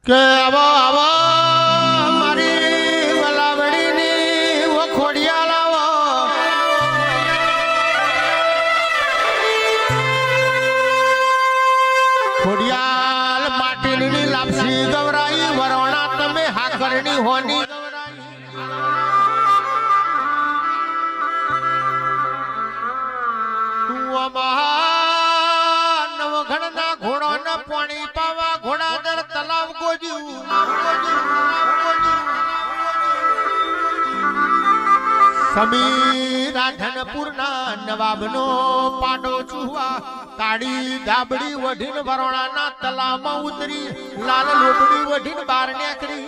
કે આવો આવો મારી વલાવડીની ઓ ખોડિયા લાવો ખોડિયાલ માટીની લાપસી ગવરાઈ વરોણા તમે હાકરણી હોની તું અમાર નવઘણના ઘોડોને પાણી પાવા ઘોડાદર તલાવ ગોજ્યું સમીર રાધનપુરના નવાબનો પાડો ચુહવા તાડી ધાબડી વઢીન વરોણાના તલાવમાં ઉતરી લાલ લોબડી વઢીન બાર નીકળી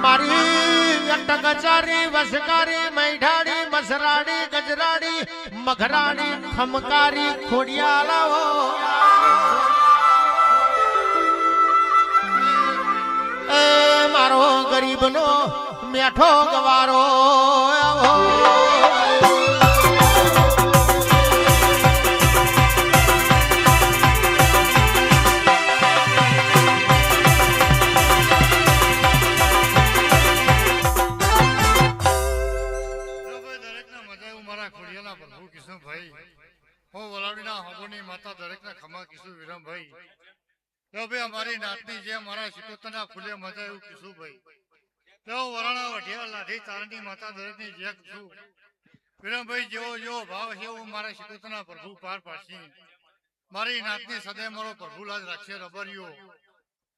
મારી અટકચારી વસકારી મૈઢાડી મસરાડી ગજરાડી મઘરાડી ખમકારી ખોડિયા લાવો એ મારો ગરીબનો મેઠો ગવારો આવો અમારી નાતની જે મારા શિકોતરના ફૂલે મજા એવું કીધું ભાઈ તો વરાણા વઢિયા લાઠી તારણી માતા દરેકની જે કીધું વિરમભાઈ જેવો જેવો ભાવ છે એવું મારા શિકોતરના પ્રભુ પાર પાડશી મારી નાતની સદે મારો પ્રભુ લાજ રાખશે રબરિયો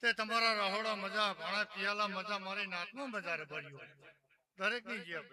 તે તમારા રહોડા મજા ભાણા પિયાલા મજા મારી નાતમાં મજા રબરિયો દરેકની જે